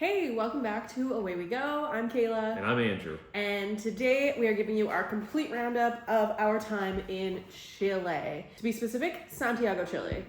Hey, welcome back to Away We Go. I'm Kayla. And I'm Andrew. And today we are giving you our complete roundup of our time in Chile. To be specific, Santiago, Chile.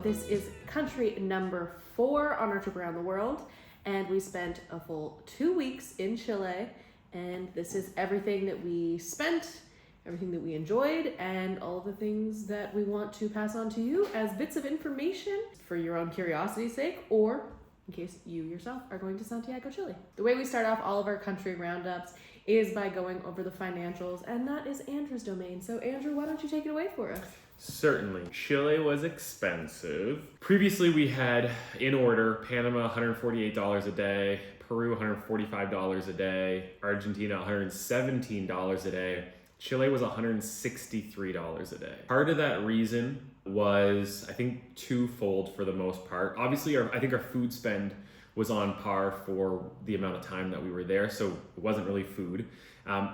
This is country number 4 on our trip around the world, and we spent a full 2 weeks in Chile, and this is everything that we spent, everything that we enjoyed, and all the things that we want to pass on to you as bits of information for your own curiosity's sake, or in case you yourself are going to Santiago, Chile. The way we start off all of our country roundups is by going over the financials, and that is Andrew's domain. So Andrew, why don't you take it away for us? Certainly. Chile was expensive. Previously we had, in order, Panama $148 a day, Peru $145 a day, Argentina $117 a day, Chile was $163 a day. Part of that reason was, I think, twofold for the most part. Obviously, I think our food spend was on par for the amount of time that we were there, so it wasn't really food.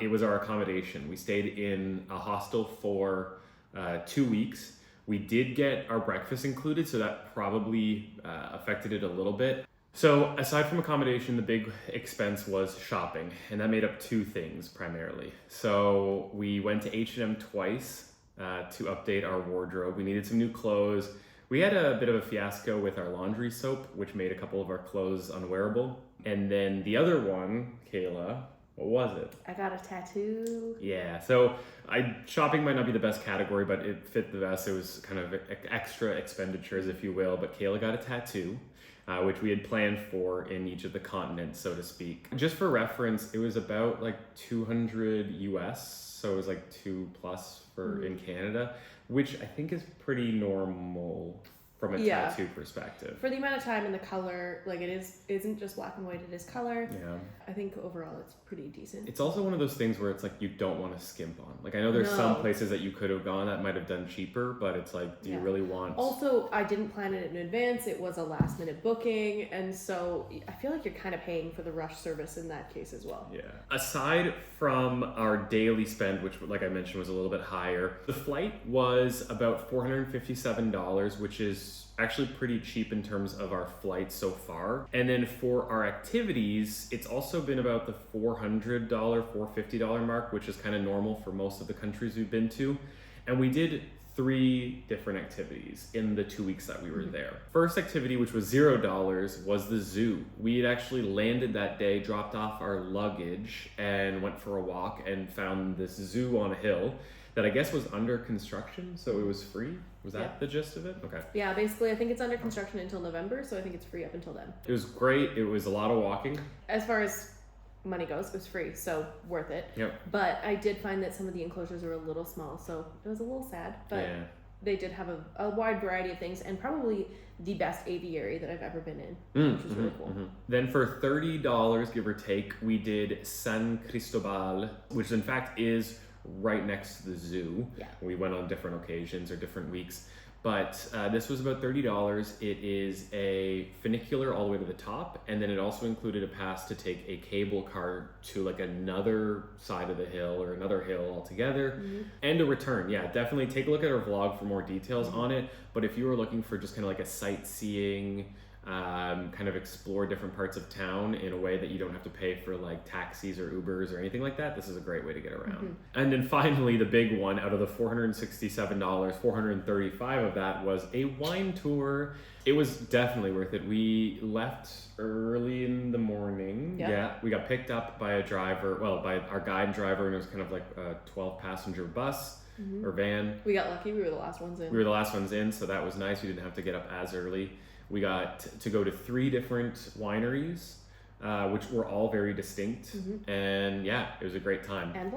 It was our accommodation. We stayed in a hostel for 2 weeks. We did get our breakfast included, so that probably affected it a little bit. So aside from accommodation, the big expense was shopping, and that made up 2 things primarily. So we went to H&M twice to update our wardrobe. We needed some new clothes. We had a bit of a fiasco with our laundry soap, which made a couple of our clothes unwearable. And then the other one, Kayla, what was it? I got a tattoo. Yeah, so shopping might not be the best category, but it fit the best. It was kind of extra expenditures, if you will. But Kayla got a tattoo, which we had planned for in each of the continents, so to speak. Just for reference, it was about like 200 US, so it was like 2 plus for in Canada, which I think is pretty normal from a tattoo perspective. For the amount of time and the color, like isn't just black and white, it is color. Yeah. I think overall it's pretty decent. It's also one of those things where it's like you don't want to skimp on. Like I know there's some places that you could have gone that might have done cheaper, but it's like, do you really want... Also, I didn't plan it in advance. It was a last minute booking, and so I feel like you're kind of paying for the rush service in that case as well. Yeah. Aside from our daily spend, which like I mentioned was a little bit higher, the flight was about $457, which is actually pretty cheap in terms of our flights so far. And then for our activities, it's also been about the $400, $450 mark, which is kind of normal for most of the countries we've been to. And we did 3 different activities in the 2 weeks that we were there. First activity, which was $0, was the zoo. We had actually landed that day, dropped off our luggage, and went for a walk and found this zoo on a hill that I guess was under construction, so it was free. Was that the gist of it? Okay. Yeah, basically I think it's under construction until November, so I think it's free up until then. It was great. It was a lot of walking. As far as money goes, it was free, so worth it. Yep. But I did find that some of the enclosures were a little small, so it was a little sad. But they did have a wide variety of things, and probably the best aviary that I've ever been in, which was really cool. Then for $30, give or take, we did San Cristobal, which in fact is right next to the zoo. Yeah. We went on different occasions or different weeks. But this was about $30. It is a funicular all the way to the top, and then it also included a pass to take a cable car to like another side of the hill or another hill altogether, and a return. Yeah, definitely take a look at our vlog for more details on it. But if you were looking for just kind of like a sightseeing, kind of explore different parts of town in a way that you don't have to pay for like taxis or Ubers or anything like that, this is a great way to get around. And then finally, the big one, out of the $467, 435 of that was a wine tour. It was definitely worth it. We left early in the morning. Yeah, we got picked up by by our guide driver, and it was kind of like a 12-passenger bus or van. We got lucky. We were the last ones in. We were the last ones in, so that was nice. We didn't have to get up as early. We got to go to 3 different wineries, which were all very distinct. And yeah, it was a great time. And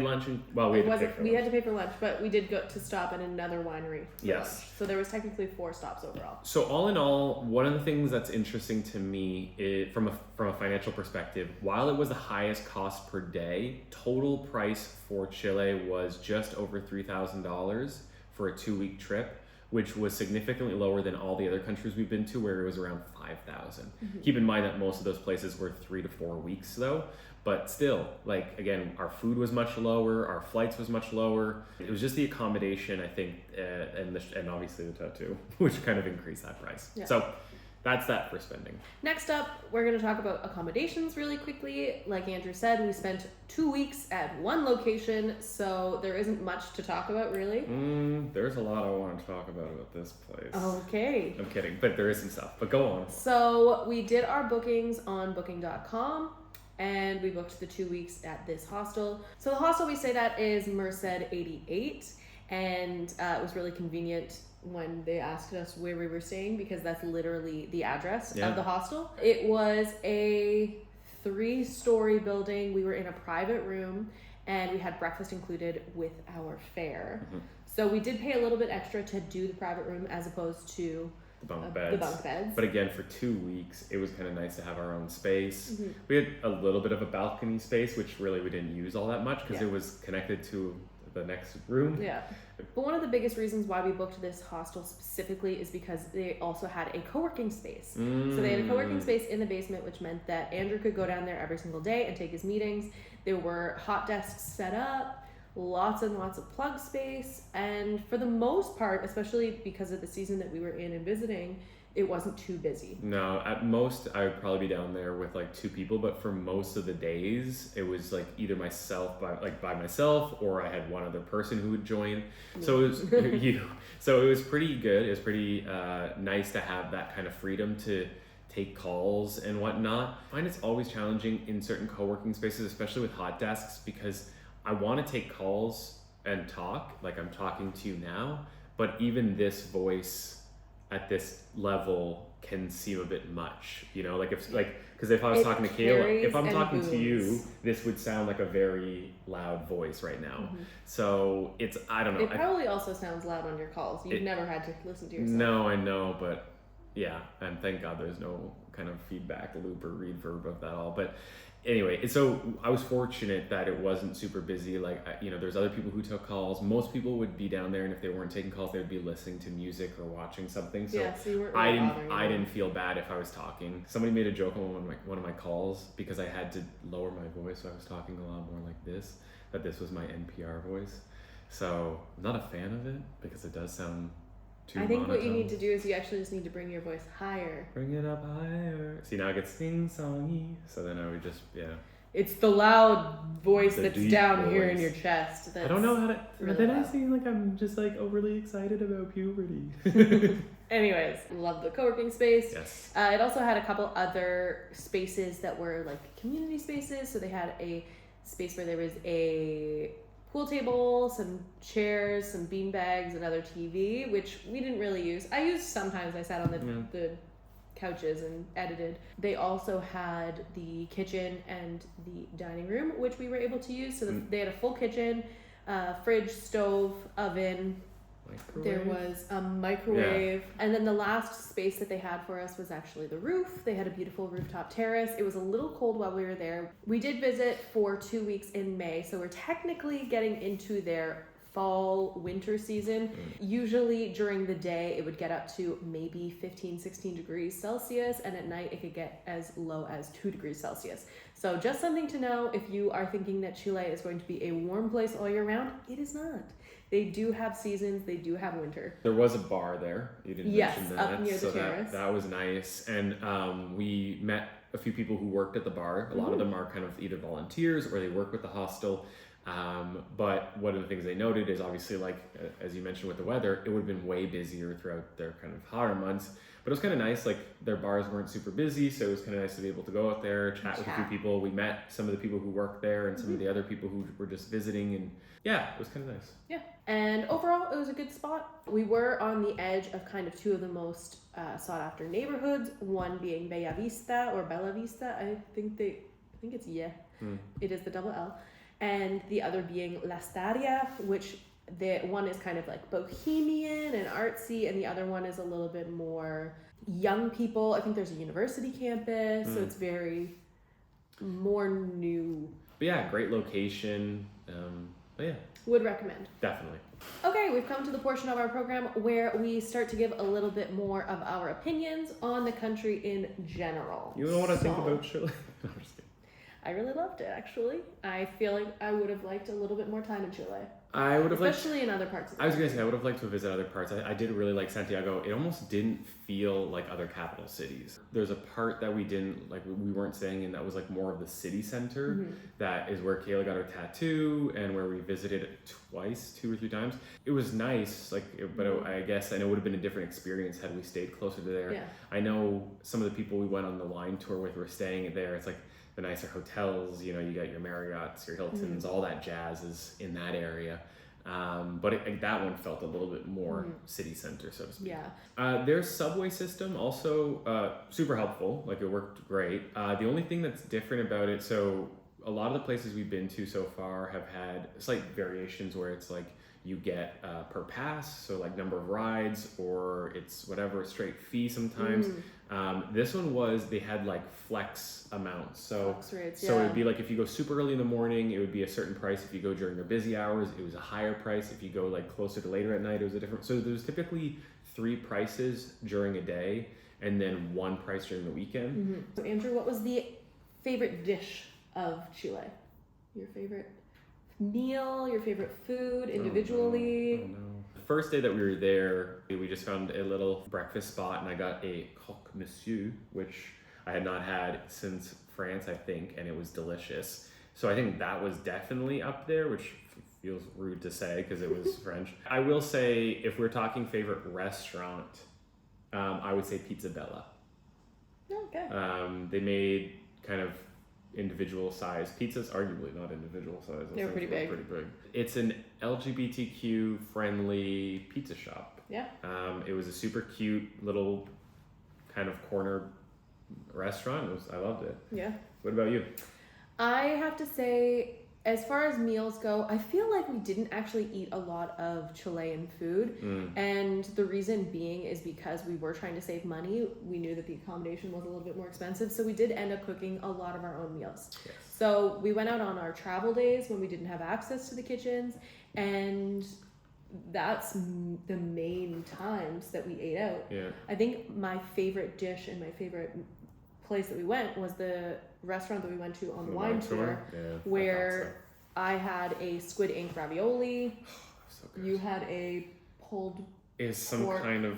lunch. Well, we had to pay for lunch, but we did go to stop at another winery for lunch. So there was technically 4 stops overall. So all in all, one of the things that's interesting to me is, from a financial perspective, while it was the highest cost per day, total price for Chile was just over $3,000 for a 2-week trip. which was significantly lower than all the other countries we've been to, where it was around 5,000. Mm-hmm. Keep in mind that most of those places were 3 to 4 weeks though. But still, like, again, our food was much lower, our flights was much lower. It was just the accommodation, I think, and obviously the tattoo, which kind of increased that price. Yeah. So that's that for spending. Next up, we're going to talk about accommodations really quickly. Like Andrew said, we spent 2 weeks at one location, so there isn't much to talk about really. There's a lot I want to talk about this place. Okay. I'm kidding, but there is some stuff. But go on. So we did our bookings on booking.com. And we booked the 2 weeks at this hostel. So the hostel we stayed at is Merced 88. And it was really convenient when they asked us where we were staying, because that's literally the address of the hostel. It was a 3-story building. We were in a private room and we had breakfast included with our fare. Mm-hmm. So we did pay a little bit extra to do the private room as opposed to the bunk beds. But again, for 2 weeks, it was kind of nice to have our own space. Mm-hmm. We had a little bit of a balcony space, which really we didn't use all that much because it was connected to the next room. Yeah. But one of the biggest reasons why we booked this hostel specifically is because they also had a co-working space. So they had a co-working space in the basement, which meant that Andrew could go down there every single day and take his meetings. There were hot desks set up, lots and lots of plug space, and for the most part, especially because of the season that we were in and visiting, it wasn't too busy. No, at most I would probably be down there with like 2 people, but for most of the days it was like either by myself, or I had one other person who would join. So it was so it was pretty good. It was pretty nice to have that kind of freedom to take calls and whatnot. I find it's always challenging in certain co-working spaces, especially with hot desks, because I want to take calls and talk like I'm talking to you now, but even this voice at this level can seem a bit much, because if I was talking to Kayla, if I'm talking to you, this would sound like a very loud voice right now. Mm-hmm. So I don't know. It probably also sounds loud on your calls. You've never had to listen to yourself. No, I know, but yeah, and thank God there's no kind of feedback loop or reverb of that all. But anyway, so I was fortunate that it wasn't super busy. There's other people who took calls. Most people would be down there, and if they weren't taking calls, they would be listening to music or watching something. So, so you weren't really I didn't feel bad if I was talking. Somebody made a joke on one of my calls because I had to lower my voice, so I was talking a lot more like this, that this was my NPR voice. So I'm not a fan of it because it does sound too I think monotone. what you need to do is you actually just need to bring your voice higher. Bring it up higher. See, now it gets sing-songy. So then I would just, It's the loud voice The that's deep down voice. here in your chest. I don't know how to. really then I loud. seem like I'm just like overly excited about puberty. Anyways, love the co-working space. Yes. It also had a couple other spaces that were like community spaces. So they had a space where there was a pool table, some chairs, some bean bags, another TV, which we didn't really use. I used sometimes. I sat on the couches and edited. They also had the kitchen and the dining room, which we were able to use. So they had a full kitchen, fridge, stove, oven. Microwave? There was a microwave. And then the last space that they had for us was actually the roof. They had a beautiful rooftop terrace. It was a little cold while we were there. We did visit for 2 weeks in May, so we're technically getting into their fall winter season. Usually during the day it would get up to maybe 15-16 degrees Celsius, and at night it could get as low as 2 degrees Celsius. So just something to know if you are thinking that Chile is going to be a warm place all year round. It is not. They do have seasons, they do have winter. There was a bar there. You didn't mention that. Up near the terrace. That was nice. And we met a few people who worked at the bar. A lot of them are kind of either volunteers or they work with the hostel. But one of the things they noted is obviously, as you mentioned with the weather, it would have been way busier throughout their kind of hotter months. But it was kind of nice, their bars weren't super busy, so it was kind of nice to be able to go out there, chat with a few people. We met some of the people who worked there and some of the other people who were just visiting, and yeah, it was kind of nice. Yeah, and overall it was a good spot. We were on the edge of kind of two of the most sought after neighborhoods, one being Bella Vista or Bella Vista, I think it's it is the double L, and the other being La Staria, which the one is kind of like bohemian and artsy, and the other one is a little bit more young people. I think there's a university campus, so it's very more new. But yeah, great location. Oh yeah, Would recommend. definitely. Okay, we've come to the portion of our program where we start to give a little bit more of our opinions on the country in general. You know what I think about Chile? No, I'm just kidding. I really loved it, actually. I feel like I would have liked a little bit more time in Chile. I would have liked. Especially in other parts of the I was country. gonna say I would have liked to visit other parts. I did really like Santiago. It almost didn't feel like other capital cities. There's a part that we didn't like. We weren't staying in that was like more of the city center. Mhm. That is where Kayla got her tattoo and where we visited twice, 2 or 3 times. It was nice, I guess it would have been a different experience had we stayed closer to there. Yeah. I know some of the people we went on the wine tour with were staying there. It's like the nicer hotels. You got your Marriotts, your Hiltons, all that jazz is in that area. But that one felt a little bit more city center, so to speak. Yeah. Their subway system also super helpful. Like it worked great. The only thing that's different about it, so a lot of the places we've been to so far have had slight variations where it's like you get per pass, so like number of rides, or it's whatever straight fee sometimes. This one they had like flex amounts, so Flex rates, so it'd be like if you go super early in the morning, it would be a certain price. If you go during their busy hours, it was a higher price. If you go like closer to later at night, it was a different. So there's typically 3 prices during a day, and then 1 price during the weekend. So Andrew, what was the favorite dish of Chile? Your favorite meal, your favorite food individually? Oh no. The first day that we were there, we just found a little breakfast spot, and I got a croque monsieur, which I had not had since France, I think, and it was delicious. So I think that was definitely up there, which feels rude to say because it was French. I will say, if we're talking favorite restaurant, I would say Pizza Bella. Okay. They made kind of individual size pizzas, arguably not individual size. They were pretty big. It's an LGBTQ friendly pizza shop. Yeah. It was a super cute little kind of corner restaurant. I loved it. Yeah. What about you? I have to say, as far as meals go, I feel like we didn't actually eat a lot of Chilean food. And the reason being is because we were trying to save money. We knew that the accommodation was a little bit more expensive, so we did end up cooking a lot of our own meals. Yes. So we went out on our travel days when we didn't have access to the kitchens, and that's the main times that we ate out. Yeah. I think my favorite dish and my favorite place that we went was the restaurant that we went to on the wine tour, where I had a squid ink ravioli. So good. You had a pulled some kind of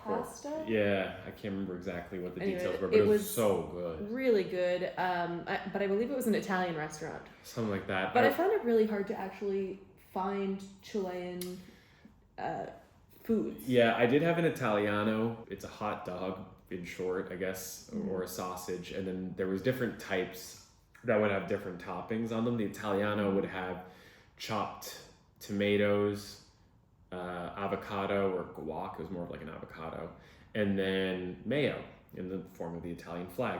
pork. pasta. Yeah, I can't remember exactly what the Anyway, details were, but it was so good. Really good. But I believe it was an Italian restaurant. Something like that. But I found it really hard to actually find Chilean foods. Yeah, I did have an Italiano. It's a hot dog, in short, I guess, or a sausage. And then there was different types that would have different toppings on them. The Italiano would have chopped tomatoes, avocado or guac. It was more of like an avocado. And then mayo in the form of the Italian flag.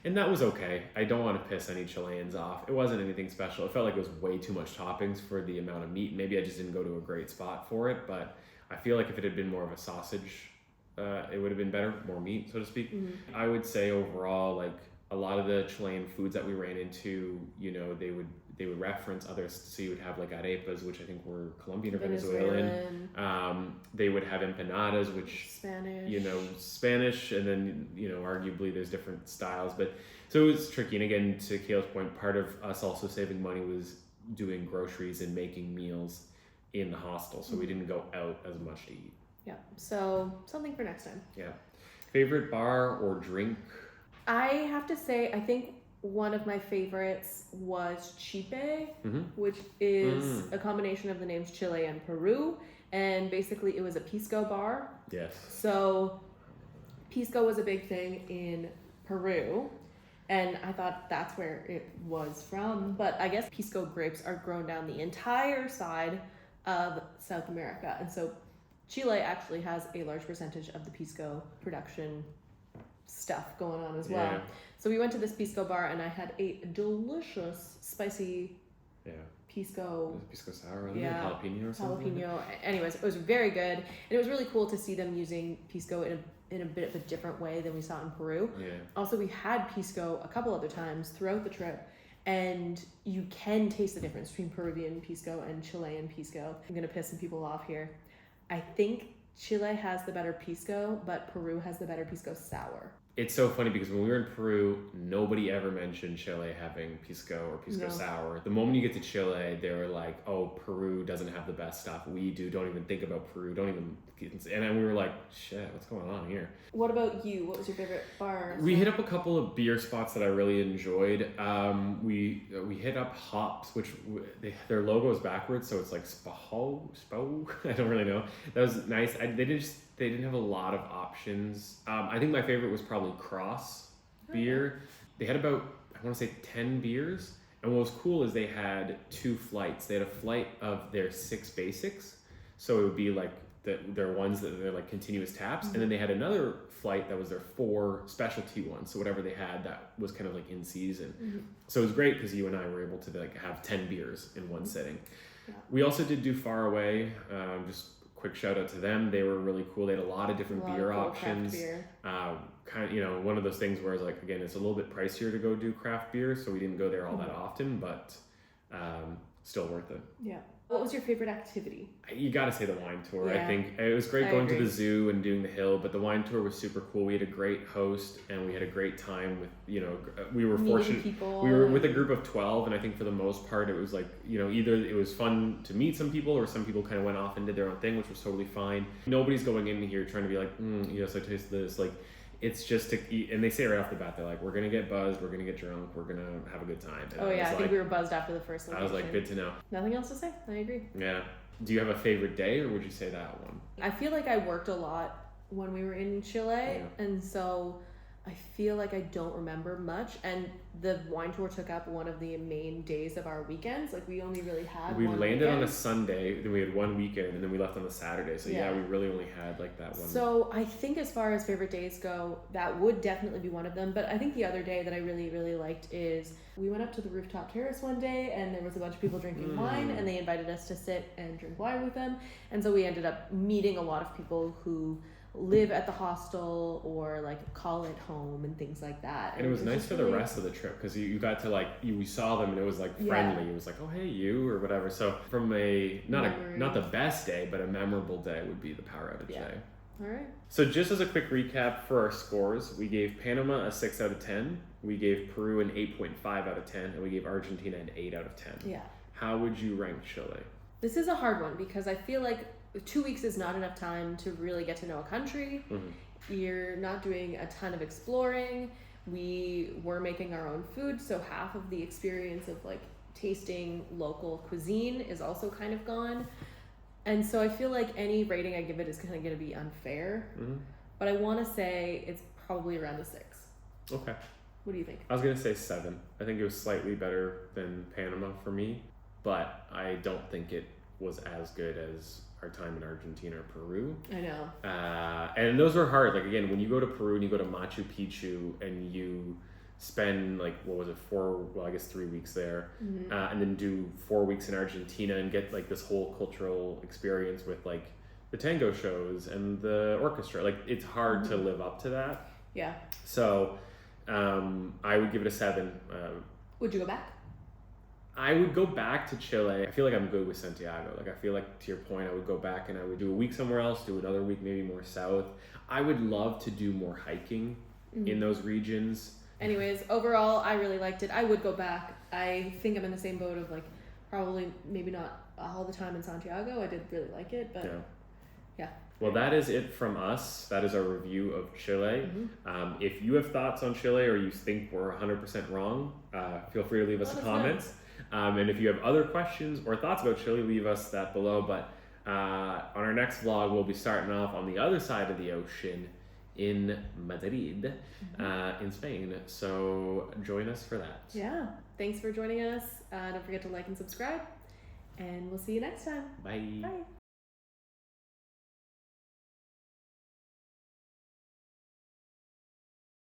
And that was okay. I don't want to piss any Chileans off. It wasn't anything special. It felt like it was way too much toppings for the amount of meat. Maybe I just didn't go to a great spot for it, but I feel like if it had been more of a sausage, it would have been better, more meat, so to speak. I would say overall, like a lot of the Chilean foods that we ran into, they would reference others. So you would have like arepas, which I think were Colombian or Venezuelan. They would have empanadas, which Spanish, and then arguably there's different styles. But so it was tricky. And again, to Kayla's point, part of us also saving money was doing groceries and making meals in the hostel, so we didn't go out as much to eat. Yeah, so something for next time. Yeah. Favorite bar or drink? I have to say, I think one of my favorites was Chipe, which is a combination of the names Chile and Peru, and basically it was a pisco bar. Yes. So pisco was a big thing in Peru, and I thought that's where it was from, but I guess pisco grapes are grown down the entire side of South America, and so Chile actually has a large percentage of the pisco production stuff going on as well. Yeah. So we went to this pisco bar, and I had a delicious spicy pisco. Pisco sour, jalapeno or something. Jalapeno. Anyways, it was very good, and it was really cool to see them using pisco in a bit of a different way than we saw in Peru. Yeah. Also, we had pisco a couple other times throughout the trip, And you can taste the difference between Peruvian pisco and Chilean pisco. I'm gonna piss some people off here. I think Chile has the better pisco, but Peru has the better pisco sour. It's so funny because when we were in Peru, nobody ever mentioned Chile having pisco or pisco No. sour. The moment you get to Chile, they were like, "Oh, Peru doesn't have the best stuff. We do. Don't even think about Peru. Don't even." And then we were like, "Shit, what's going on here?" What about you? What was your favorite bar? We hit up a couple of beer spots that I really enjoyed. We hit up Hops, which their logo is backwards, so it's like Spaho. I don't really know. That was nice. They didn't have a lot of options. I think my favorite was probably Cross beer. They had about, I want to say 10 beers. And what was cool is they had 2 flights. They had a flight of their 6 basics. So it would be like their ones that they're like continuous taps. And then they had another flight that was their 4 specialty ones. So whatever they had that was kind of like in season. So it was great because you and I were able to like have 10 beers in one sitting. Yeah. We also did do Far Away, just quick shout out to them. They were really cool. They had a lot of different beer options. Beer. Kind of, one of those things where it's like, again, it's a little bit pricier to go do craft beer, so we didn't go there all that often, but still worth it. Yeah. What was your favorite activity? You got to say the wine tour. Yeah. I think it was great I going agree. to the zoo and doing the hill, but the wine tour was super cool. We had a great host and we had a great time with, we were Meeting fortunate. people. We were with a group of 12, and I think for the most part it was like, either it was fun to meet some people or some people kind of went off and did their own thing, which was totally fine. Nobody's going in here trying to be like, yes, I taste this. Like, it's just to eat, and they say right off the bat, they're like, we're gonna get buzzed, we're gonna get drunk, we're gonna have a good time. And I think we were buzzed after the first location. I was like, good to know. Nothing else to say. I agree. Yeah. Do you have a favorite day, or would you say that one? I feel like I worked a lot when we were in Chile, and so I feel like I don't remember much. And the wine tour took up one of the main days of our weekends. Like, we only really had we one landed weekend. on a Sunday, then we had one weekend, and then we left on the Saturday. So Yeah. we really only had like that one. So I think as far as favorite days go, that would definitely be one of them. But I think the other day that I really, really liked is we went up to the rooftop terrace one day, and there was a bunch of people drinking wine, and they invited us to sit and drink wine with them. And so we ended up meeting a lot of people who live at the hostel or like call it home and things like that. And it was nice just for the really- rest of the trip because you got to we saw them and it was like Yeah. friendly. It was like, oh hey you or whatever. So from not the best day, but a memorable day would be the power outage day. All right. So just as a quick recap for our scores, we gave Panama a 6 out of 10, we gave Peru an 8.5 out of 10, and we gave Argentina an 8 out of 10. Yeah. How would you rank Chile? This is a hard one because I feel like 2 weeks is not enough time to really get to know a country. You're not doing a ton of exploring. We were making our own food, so half of the experience of like tasting local cuisine is also kind of gone. And so I feel like any rating I give it is kind of going to be unfair. But I want to say it's probably around a 6. Okay. What do you think? I was going to say 7. I think it was slightly better than Panama for me, but I don't think it was as good as our time in Argentina or Peru. I know. And those were hard. Like, again, when you go to Peru and you go to Machu Picchu and you spend 3 weeks there, and then do 4 weeks in Argentina and get like this whole cultural experience with like the tango shows and the orchestra. Like, it's hard to live up to that. Yeah. So I would give it a 7. Would you go back? I would go back to Chile. I feel like I'm good with Santiago. Like, I feel like, to your point, I would go back and I would do a week somewhere else, do another week maybe more south. I would love to do more hiking in those regions. Anyways, overall, I really liked it. I would go back. I think I'm in the same boat of like probably maybe not all the time in Santiago. I did really like it, but yeah. Well, that is it from us. That is our review of Chile. If you have thoughts on Chile or you think we're 100% wrong, feel free to leave us a comment. And if you have other questions or thoughts about Chile, leave us that below. But on our next vlog, we'll be starting off on the other side of the ocean in Madrid, in Spain. So join us for that. Yeah. Thanks for joining us. Don't forget to like and subscribe. And we'll see you next time. Bye. Bye.